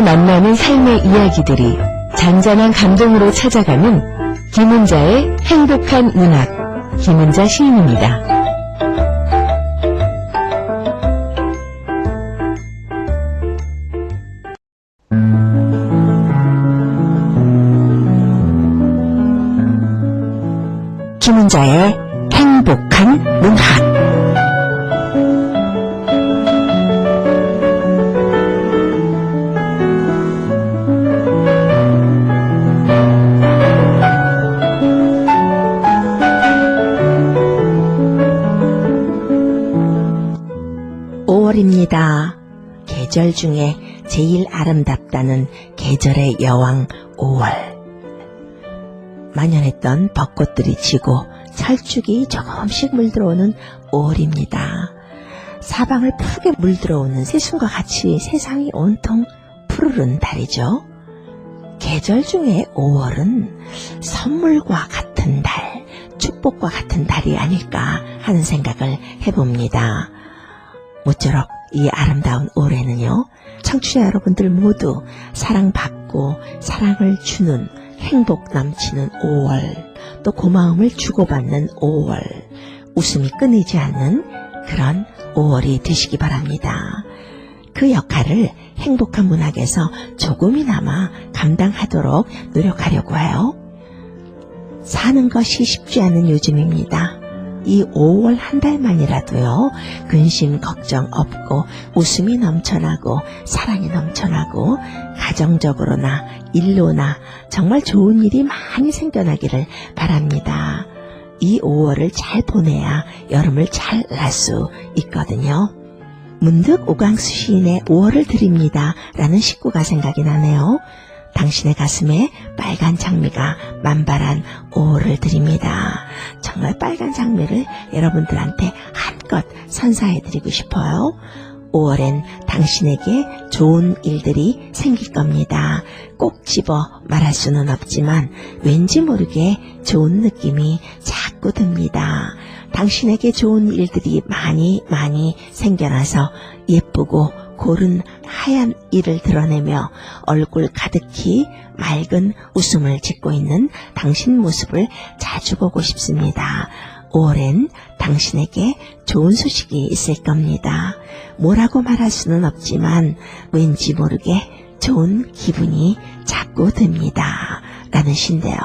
만나는 삶의 이야기들이 잔잔한 감동으로 찾아가는 김은자의 행복한 문학, 김은자 시인입니다. 김은자의 행복한 문학. (5월입니다) 계절 중에 제일 아름답다는 계절의 여왕 5월. 만연했던 벚꽃들이 지고 철쭉이 조금씩 물들어오는 5월입니다. 사방을 푸르게 물들어오는 새순과 같이 세상이 온통 푸르른 달이죠. 계절 중에 5월은 선물과 같은 달, 축복과 같은 달이 아닐까 하는 생각을 해봅니다. 모쪼록 이 아름다운 올해는요, 청취자 여러분들 모두 사랑받고 사랑을 주는 행복 넘치는 5월, 또 고마움을 주고받는 5월, 웃음이 끊이지 않는 그런 5월이 되시기 바랍니다. 그 역할을 행복한 문학에서 조금이나마 감당하도록 노력하려고 해요. 사는 것이 쉽지 않은 요즘입니다. 이 5월 한 달만이라도요, 근심 걱정 없고 웃음이 넘쳐나고 사랑이 넘쳐나고 가정적으로나 일로나 정말 좋은 일이 많이 생겨나기를 바랍니다. 이 5월을 잘 보내야 여름을 잘 날 수 있거든요. 문득 오광수 시인의 5월을 드립니다 라는 식구가 생각이 나네요. 당신의 가슴에 빨간 장미가 만발한 5월을 드립니다. 정말 빨간 장미를 여러분들한테 한껏 선사해드리고 싶어요. 5월엔 당신에게 좋은 일들이 생길 겁니다. 꼭 집어 말할 수는 없지만 왠지 모르게 좋은 느낌이 자꾸 듭니다. 당신에게 좋은 일들이 많이 생겨나서 예쁘고 고른 하얀 이를 드러내며 얼굴 가득히 맑은 웃음을 짓고 있는 당신 모습을 자주 보고 싶습니다. 5월엔 당신에게 좋은 소식이 있을 겁니다. 뭐라고 말할 수는 없지만 왠지 모르게 좋은 기분이 자꾸 듭니다. 라는 시인데요.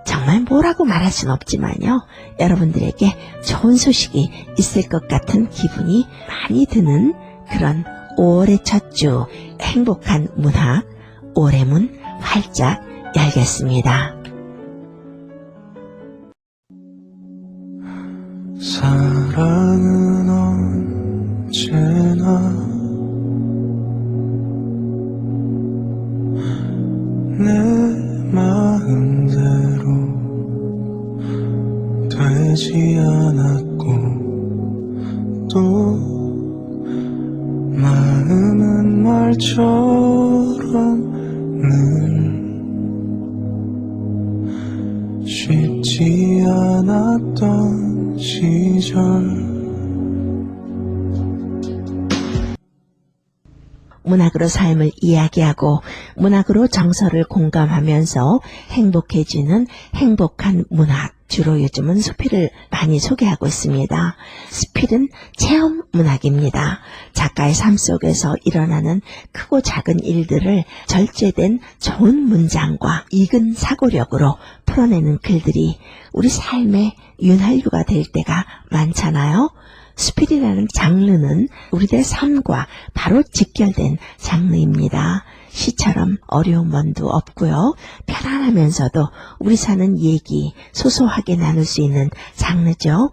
정말 뭐라고 말할 수는 없지만요, 여러분들에게 좋은 소식이 있을 것 같은 기분이 많이 드는 그런 5월의 첫 주 행복한 문학, 5월의 문 활짝 열겠습니다. 사랑은 언제나 내 마음대로 되지 않았고 또 마음은 말처럼 늘 쉽지 않았던 시절. 문학으로 삶을 이야기하고 문학으로 정서를 공감하면서 행복해지는 행복한 문학. 주로 요즘은 수필을 많이 소개하고 있습니다. 수필은 체험 문학입니다. 작가의 삶 속에서 일어나는 크고 작은 일들을 절제된 좋은 문장과 익은 사고력으로 풀어내는 글들이 우리 삶의 윤활유가 될 때가 많잖아요. 수필이라는 장르는 우리들의 삶과 바로 직결된 장르입니다. 시처럼 어려운 면도 없고요. 편안하면서도 우리 사는 얘기 소소하게 나눌 수 있는 장르죠.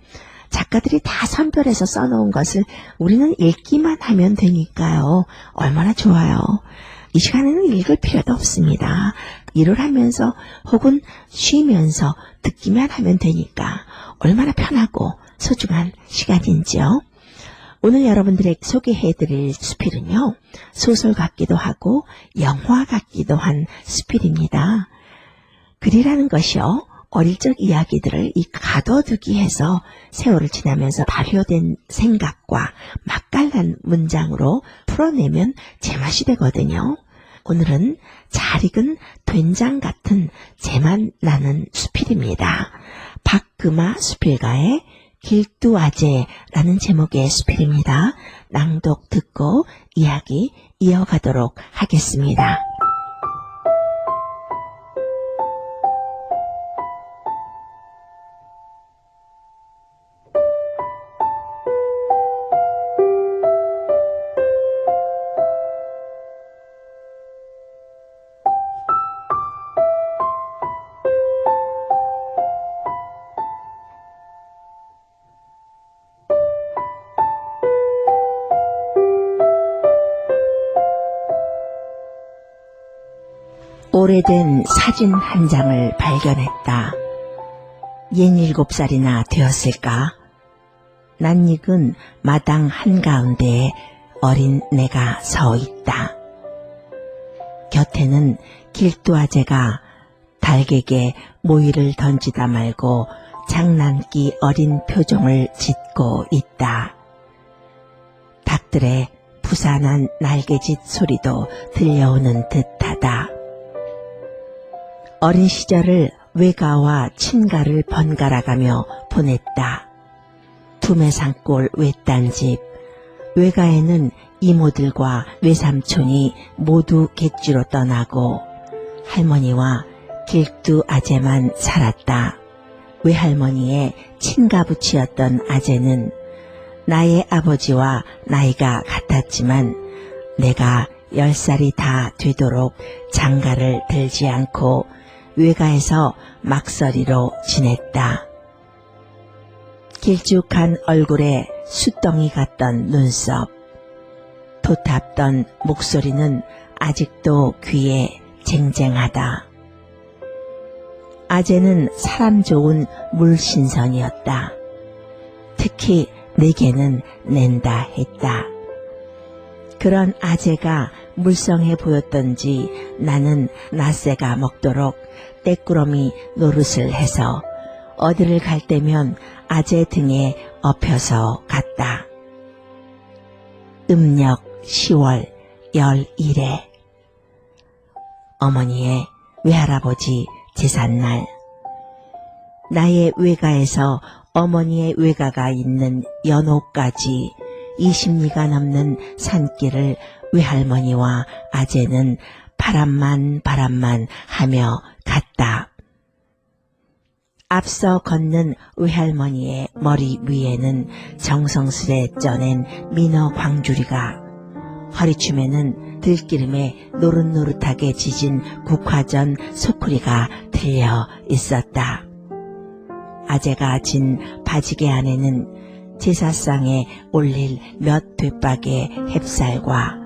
작가들이 다 선별해서 써놓은 것을 우리는 읽기만 하면 되니까요. 얼마나 좋아요. 이 시간에는 읽을 필요도 없습니다. 일을 하면서 혹은 쉬면서 듣기만 하면 되니까 얼마나 편하고 소중한 시간인지요. 오늘 여러분들에게 소개해드릴 수필은요, 소설 같기도 하고 영화 같기도 한 수필입니다. 글이라는 것이요, 어릴 적 이야기들을 이 가둬두기 해서 세월을 지나면서 발효된 생각과 맛깔난 문장으로 풀어내면 제맛이 되거든요. 오늘은 잘 익은 된장 같은 제맛 나는 수필입니다. 박금아 수필가의 길두아재라는 제목의 수필입니다. 낭독 듣고 이야기 이어가도록 하겠습니다. 오래된 사진 한 장을 발견했다. 67살이나 되었을까? 낯익은 마당 한가운데에 어린 내가 서 있다. 곁에는 길두아재가 닭에게 모이를 던지다 말고 장난기 어린 표정을 짓고 있다. 닭들의 부산한 날개짓 소리도 들려오는 듯하다. 어린 시절을 외가와 친가를 번갈아가며 보냈다. 두매산골 외딴집, 외가에는 이모들과 외삼촌이 모두 객지로 떠나고 할머니와 길두아재만 살았다. 외할머니의 친가부치였던 아재는 나의 아버지와 나이가 같았지만 내가 10살이 다 되도록 장가를 들지 않고 외가에서 막서리로 지냈다. 길쭉한 얼굴에 숫덩이 같던 눈썹, 도탑던 목소리는 아직도 귀에 쟁쟁하다. 아재는 사람 좋은 물신선이었다. 특히 내게는 낸다 했다. 그런 아재가 물성해 보였던지 나는 낫새가 먹도록 떼꾸러미 노릇을 해서 어디를 갈 때면 아재 등에 엎혀서 갔다. 음력 10월 11일에 어머니의 외할아버지 제삿날, 나의 외가에서 어머니의 외가가 있는 연호까지 20리가 넘는 산길을 외할머니와 아재는 바람만 하며 갔다. 앞서 걷는 외할머니의 머리 위에는 정성스레 쪄낸 민어 광주리가, 허리춤에는 들기름에 노릇노릇하게 지진 국화전 소쿠리가 들려 있었다. 아재가 진 바지개 안에는 제사상에 올릴 몇 되박의 햅쌀과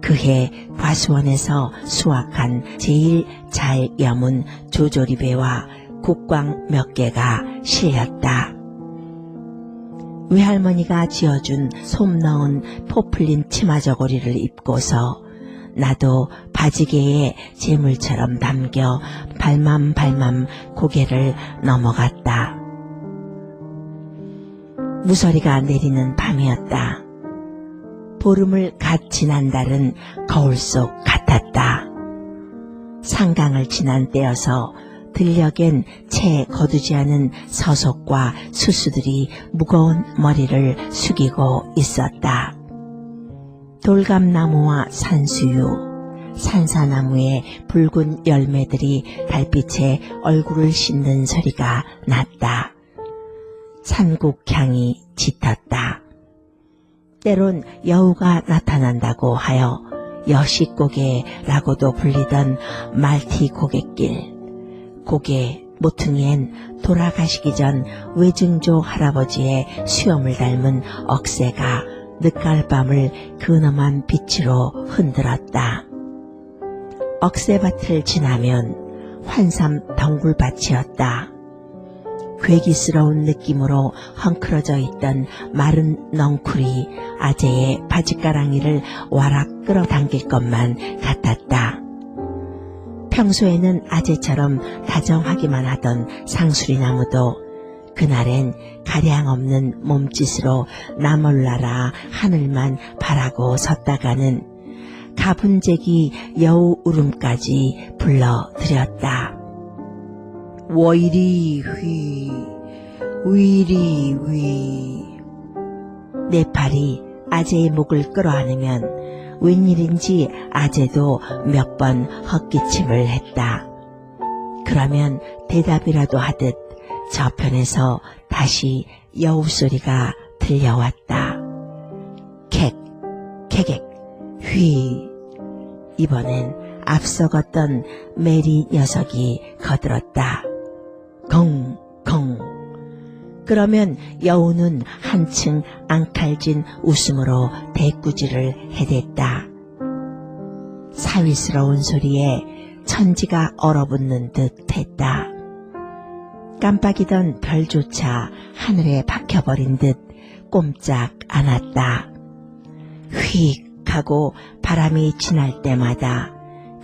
그해 과수원에서 수확한 제일 잘 여문 조조리배와 국광 몇 개가 실렸다. 외할머니가 지어준 솜 넣은 포플린 치마 저고리를 입고서 나도 바지개에 재물처럼 담겨 발맘 고개를 넘어갔다. 무서리가 내리는 밤이었다. 보름을 갓 지난 달은 거울 속 같았다. 상강을 지난 때여서 들녘엔 채 거두지 않은 서속과 수수들이 무거운 머리를 숙이고 있었다. 돌감나무와 산수유, 산사나무의 붉은 열매들이 달빛에 얼굴을 씻는 소리가 났다. 산국향이 짙었다. 때론 여우가 나타난다고 하여 여식고개라고도 불리던 말티 고갯길, 고개 모퉁이엔 돌아가시기 전 외증조 할아버지의 수염을 닮은 억새가 늦가을밤을 근엄한 빛으로 흔들었다. 억새밭을 지나면 환삼 덩굴밭이었다. 괴기스러운 느낌으로 헝클어져 있던 마른 넝쿨이 아재의 바지가랑이를 와락 끌어당길 것만 같았다. 평소에는 아재처럼 다정하기만 하던 상수리나무도 그날엔 가량 없는 몸짓으로 나몰라라 하늘만 바라고 섰다가는 가분재기 여우 울음까지 불러들였다. 워이리 휘 위리 위. 내 팔이 아재의 목을 끌어안으면 웬일인지 아재도 몇 번 헛기침을 했다. 그러면 대답이라도 하듯 저편에서 다시 여우 소리가 들려왔다. 객, 개객, 휘. 이번엔 앞서갔던 메리 녀석이 거들었다. 공, 공. 그러면 여우는 한층 앙칼진 웃음으로 대꾸질을 해댔다. 사위스러운 소리에 천지가 얼어붙는 듯 했다. 깜빡이던 별조차 하늘에 박혀버린 듯 꼼짝 않았다. 휙 하고 바람이 지날 때마다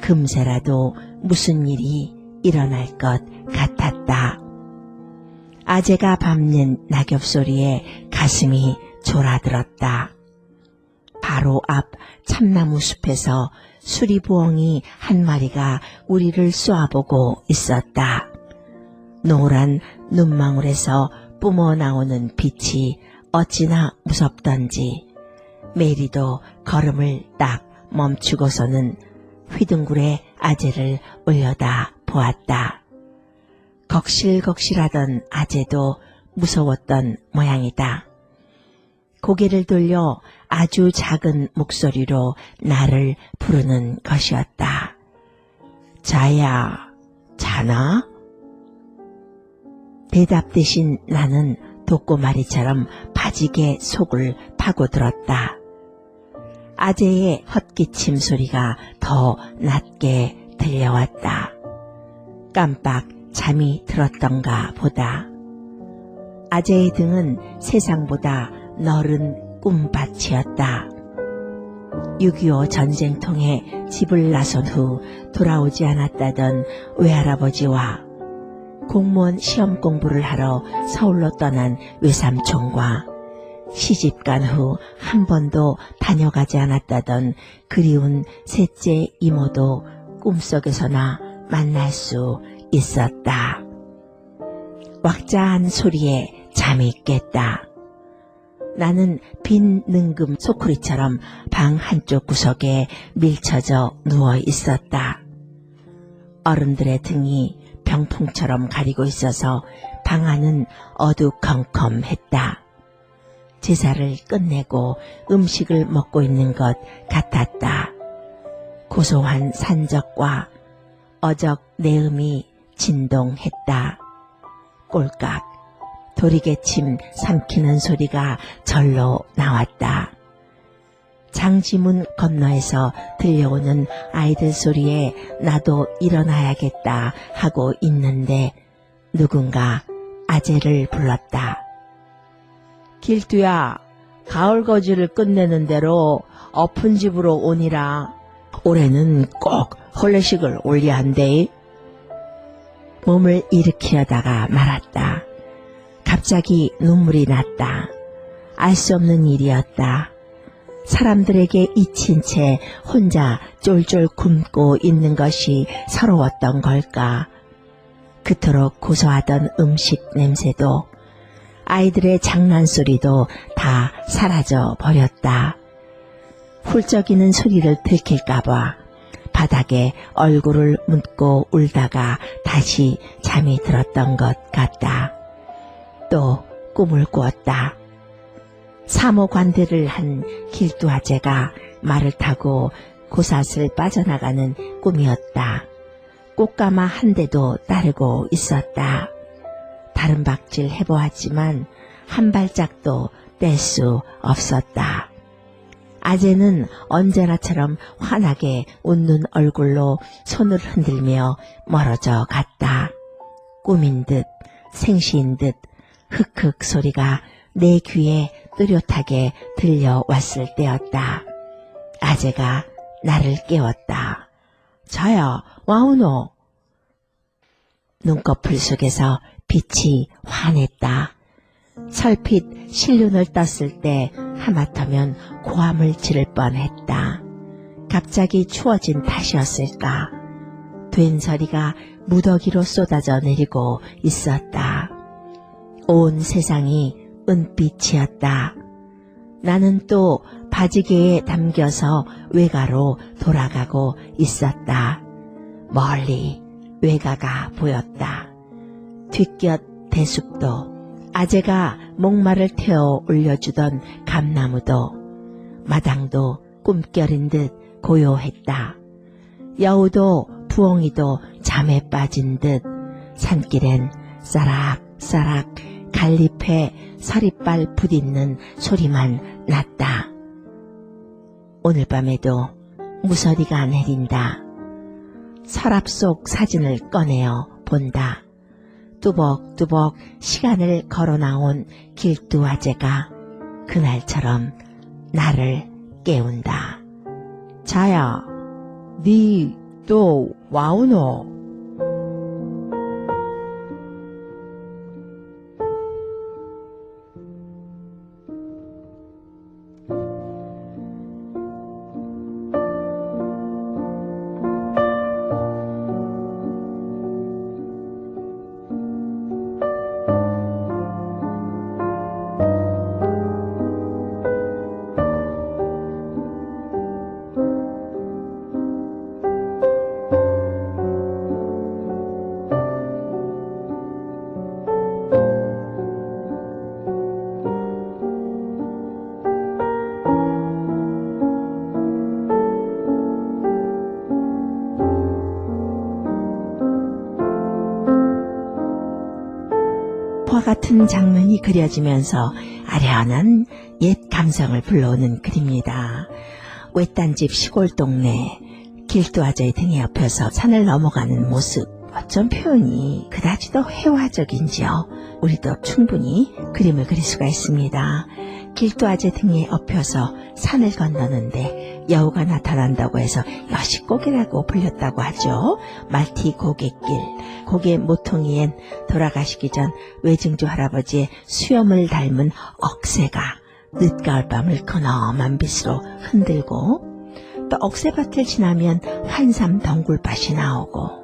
금세라도 무슨 일이 일어날 것 같았다. 아재가 밟는 낙엽 소리에 가슴이 졸아들었다. 바로 앞 참나무 숲에서 수리부엉이 한 마리가 우리를 쏘아보고 있었다. 노란 눈망울에서 뿜어나오는 빛이 어찌나 무섭던지 메리도 걸음을 딱 멈추고서는 휘둥굴에 아재를 올려다 보았다. 걱실걱실하던 아재도 무서웠던 모양이다. 고개를 돌려 아주 작은 목소리로 나를 부르는 것이었다. 자야, 자나? 대답 대신 나는 독고마리처럼 파지게 속을 파고들었다. 아재의 헛기침 소리가 더 낮게 들려왔다. 깜빡 잠이 들었던가 보다. 아재의 등은 세상보다 너른 꿈밭이었다. 6.25 전쟁통에 집을 나선 후 돌아오지 않았다던 외할아버지와 공무원 시험 공부를 하러 서울로 떠난 외삼촌과 시집간 후 한 번도 다녀가지 않았다던 그리운 셋째 이모도 꿈속에서나 만날 수 있었다. 왁자한 소리에 잠이 깼다. 나는 빈 능금 소쿠리처럼 방 한쪽 구석에 밀쳐져 누워 있었다. 어른들의 등이 병풍처럼 가리고 있어서 방 안은 어두컴컴했다. 제사를 끝내고 음식을 먹고 있는 것 같았다. 고소한 산적과 어적 내음이 진동했다. 꼴깍 도리개침 삼키는 소리가 절로 나왔다. 장지문 건너에서 들려오는 아이들 소리에 나도 일어나야겠다 하고 있는데 누군가 아재를 불렀다. 길두야, 가을 거지를 끝내는 대로 엎은 집으로 오니라. 올해는 꼭 홀레식을 올려야 한대. 몸을 일으키려다가 말았다. 갑자기 눈물이 났다. 알 수 없는 일이었다. 사람들에게 잊힌 채 혼자 쫄쫄 굶고 있는 것이 서러웠던 걸까. 그토록 고소하던 음식 냄새도 아이들의 장난소리도 다 사라져 버렸다. 훌쩍이는 소리를 들킬까봐 바닥에 얼굴을 묻고 울다가 다시 잠이 들었던 것 같다. 또 꿈을 꾸었다. 사모관대를 한 길두아재가 말을 타고 고삿을 빠져나가는 꿈이었다. 꽃가마 한 대도 따르고 있었다. 다른 박질 해보았지만 한 발짝도 뗄 수 없었다. 아재는 언제나처럼 환하게 웃는 얼굴로 손을 흔들며 멀어져 갔다. 꿈인 듯 생시인 듯 흑흑 소리가 내 귀에 뚜렷하게 들려왔을 때였다. 아재가 나를 깨웠다. 자야, 와우노. 눈꺼풀 속에서 빛이 환했다. 설핏 실눈을 떴을 때 하마터면 고함을 지를 뻔했다. 갑자기 추워진 탓이었을까? 된소리가 무더기로 쏟아져 내리고 있었다. 온 세상이 은빛이었다. 나는 또 바지개에 담겨서 외가로 돌아가고 있었다. 멀리 외가가 보였다. 뒷곁 대숲도, 아재가 목마를 태워 올려주던 감나무도, 마당도 꿈결인 듯 고요했다. 여우도 부엉이도 잠에 빠진 듯 산길엔 싸락싸락 갈잎에 서리빨 부딪는 소리만 났다. 오늘 밤에도 무서리가 내린다. 서랍 속 사진을 꺼내어 본다. 뚜벅뚜벅 시간을 걸어 나온 길두아재가 그날처럼 나를 깨운다. 자야, 니 또 와우노? 화 같은 장면이 그려지면서 아련한 옛 감성을 불러오는 글입니다. 외딴집 시골 동네 길두아재의 등에 엎여서 산을 넘어가는 모습, 어쩜 표현이 그다지도 회화적인지요. 우리도 충분히 그림을 그릴 수가 있습니다. 길두아재 등에 엎여서 산을 건너는데 여우가 나타난다고 해서 여시고개라고 불렸다고 하죠. 말티 고갯길, 고개 모퉁이엔 돌아가시기 전 외증조 할아버지의 수염을 닮은 억새가 늦가을 밤을 근엄한 빛으로 흔들고, 또 억새밭을 지나면 환삼 덩굴밭이 나오고,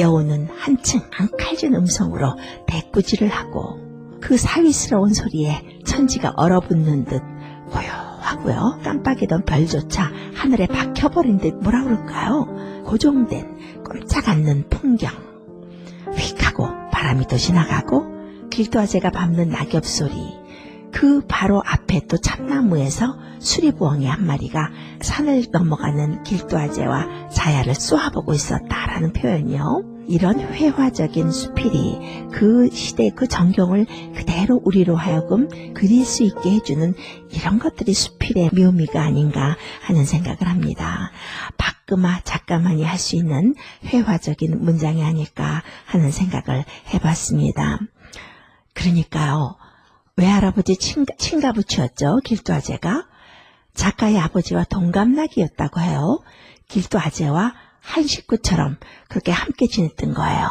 여우는 한층 칼진 음성으로 대꾸질을 하고, 그 사위스러운 소리에 천지가 얼어붙는 듯 고요하고요. 깜빡이던 별조차 하늘에 박혀버린 듯 뭐라 그럴까요? 고정된 꼼짝 않는 풍경. 휙 하고 바람이 또 지나가고, 길두아재가 밟는 낙엽 소리, 그 바로 앞에 또 참나무에서 수리부엉이 한 마리가 산을 넘어가는 길두아재와 자야를 쏘아보고 있었다라는 표현이요. 이런 회화적인 수필이 그 시대 그 전경을 그대로 우리로 하여금 그릴 수 있게 해주는 이런 것들이 수필의 묘미가 아닌가 하는 생각을 합니다. 박금아 작가만이 할 수 있는 회화적인 문장이 아닐까 하는 생각을 해봤습니다. 그러니까요, 외할아버지 친가부치였죠. 길두아재가 작가의 아버지와 동갑나기였다고 해요. 길두아재와 한 식구처럼 그렇게 함께 지냈던 거예요.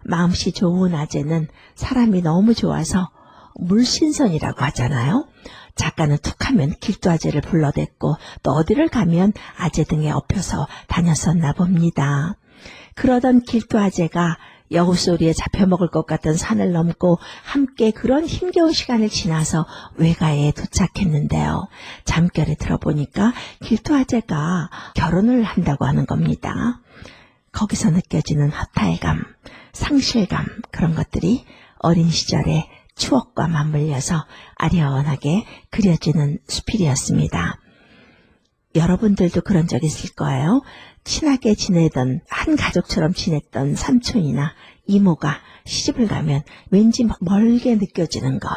마음씨 좋은 아재는 사람이 너무 좋아서 물신선이라고 하잖아요. 작가는 툭하면 길두아재를 불러댔고 또 어디를 가면 아재 등에 엎여서 다녔었나 봅니다. 그러던 길두아재가 여우소리에 잡혀먹을 것 같은 산을 넘고 함께 그런 힘겨운 시간을 지나서 외가에 도착했는데요. 잠결에 들어보니까 길두아재가 결혼을 한다고 하는 겁니다. 거기서 느껴지는 허탈감, 상실감, 그런 것들이 어린 시절의 추억과 맞물려서 아련하게 그려지는 수필이었습니다. 여러분들도 그런 적 있을 거예요. 친하게 지내던 한 가족처럼 지냈던 삼촌이나 이모가 시집을 가면 왠지 멀게 느껴지는 것,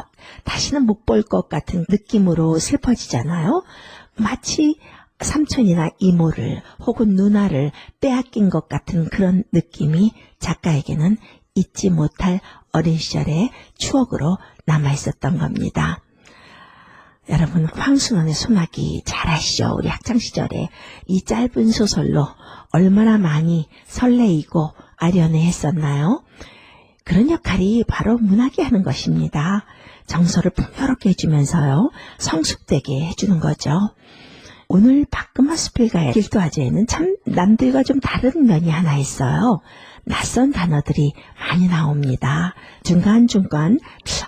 다시는 못 볼 것 같은 느낌으로 슬퍼지잖아요. 마치 삼촌이나 이모를 혹은 누나를 빼앗긴 것 같은 그런 느낌이 작가에게는 잊지 못할 어린 시절의 추억으로 남아있었던 겁니다. 여러분 황순원의 소나기 잘 아시죠? 우리 학창시절에 이 짧은 소설로 얼마나 많이 설레이고 아련해했었나요? 그런 역할이 바로 문학이 하는 것입니다. 정서를 풍요롭게 해주면서요. 성숙되게 해주는 거죠. 오늘 박금화 수필가의 길도아제에는 참 남들과 좀 다른 면이 하나 있어요. 낯선 단어들이 많이 나옵니다. 중간중간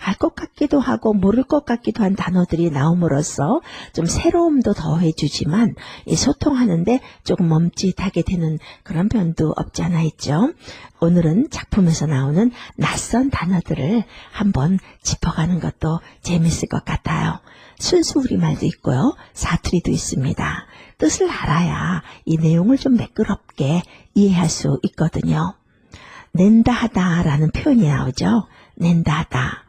알 것 같기도 하고 모를 것 같기도 한 단어들이 나옴으로써 좀 새로움도 더해주지만 이 소통하는데 조금 멈칫하게 되는 그런 면도 없지 않아 있죠. 오늘은 작품에서 나오는 낯선 단어들을 한번 짚어가는 것도 재밌을 것 같아요. 순수 우리말도 있고요. 사투리도 있습니다. 뜻을 알아야 이 내용을 좀 매끄럽게 이해할 수 있거든요. 낸다 하다라는 표현이 나오죠. 낸다 하다.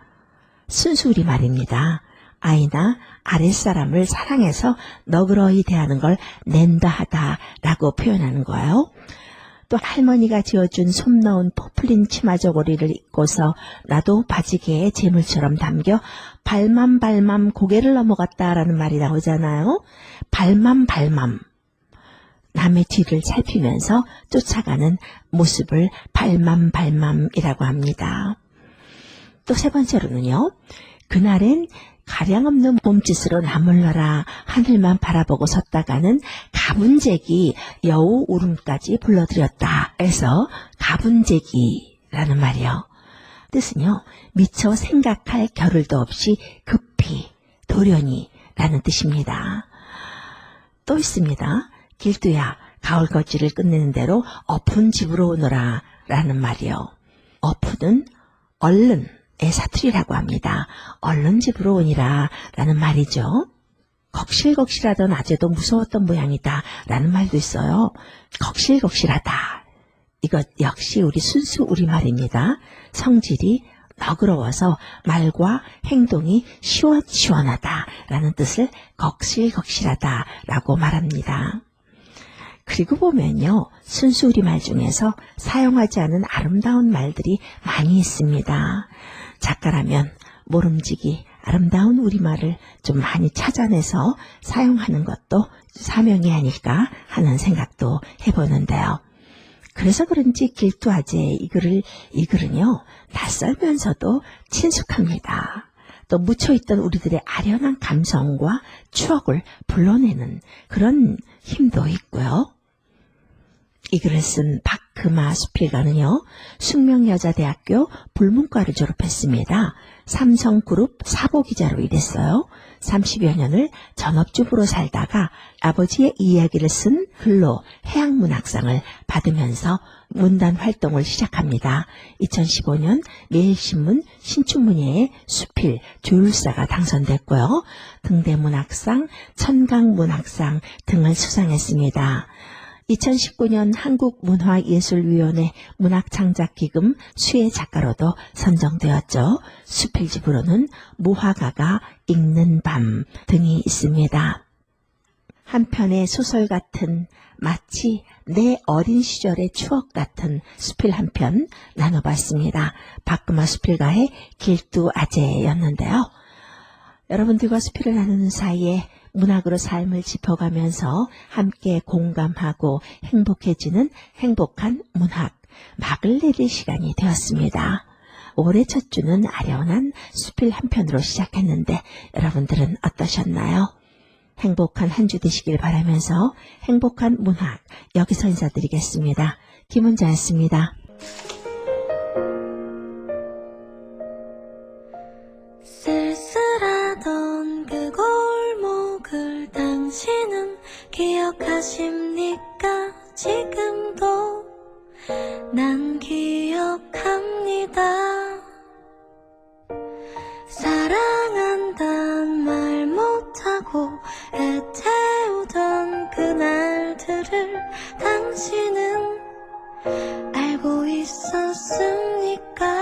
순수 우리말입니다. 아이나 아랫사람을 사랑해서 너그러이 대하는 걸 낸다 하다라고 표현하는 거예요. 또 할머니가 지어준 솜 넣은 포플린 치마 저고리를 입고서 나도 바지개에 재물처럼 담겨 발맘 고개를 넘어갔다라는 말이 나오잖아요. 발맘 남의 뒤를 살피면서 쫓아가는 모습을 발맘이라고 합니다. 또 세 번째로는요. 그날엔 가량없는 몸짓으로 나물러라 하늘만 바라보고 섰다가는 가분제기 여우 울음까지 불러들였다 해서 가분제기라는 말이요. 뜻은요. 미처 생각할 겨를도 없이 급히 도련히 라는 뜻입니다. 또 있습니다. 길두야 가을거지를 끝내는 대로 어푼 집으로 오너라 라는 말이요. 어푼은 얼른 사투리라고 합니다. 얼른 집으로 오니라 라는 말이죠. 걱실걱실하던 아재도 무서웠던 모양이다 라는 말도 있어요. 걱실걱실하다. 이것 역시 우리 순수 우리말입니다. 성질이 너그러워서 말과 행동이 시원시원하다 라는 뜻을 걱실걱실하다 라고 말합니다. 그리고 보면요. 순수 우리말 중에서 사용하지 않은 아름다운 말들이 많이 있습니다. 작가라면 모름지기 아름다운 우리말을 좀 많이 찾아내서 사용하는 것도 사명이 아닐까 하는 생각도 해보는데요. 그래서 그런지 길두아제의 이 글은요. 낯설면서도 친숙합니다. 또 묻혀있던 우리들의 아련한 감성과 추억을 불러내는 그런 힘도 있고요. 이 글을 쓴 박금화 수필가는요. 숙명여자대학교 불문과를 졸업했습니다. 삼성그룹 사보기자로 일했어요. 30여 년을 전업주부로 살다가 아버지의 이야기를 쓴 글로 해양문학상을 받으면서 문단 활동을 시작합니다. 2015년 매일신문 신춘문예에 수필 조율사가 당선됐고요. 등대문학상, 천강문학상 등을 수상했습니다. 2019년 한국문화예술위원회 문학창작기금 수혜작가로도 선정되었죠. 수필집으로는 무화과가 읽는 밤 등이 있습니다. 한편의 소설 같은 마치 내 어린 시절의 추억 같은 수필 한 편 나눠봤습니다. 박금화 수필가의 길두아제였는데요. 여러분들과 수필을 나누는 사이에 문학으로 삶을 짚어가면서 함께 공감하고 행복해지는 행복한 문학 막을 내릴 시간이 되었습니다. 올해 첫 주는 아련한 수필 한 편으로 시작했는데 여러분들은 어떠셨나요? 행복한 한 주 되시길 바라면서 행복한 문학 여기서 인사드리겠습니다. 김은자였습니다. 쓸쓸하던 그 골목을 당신은 기억하십니까? 지금도 난 기억합니다. 사랑한단 말 못하고 애태우던 그날들을 당신은 알고 있었습니까?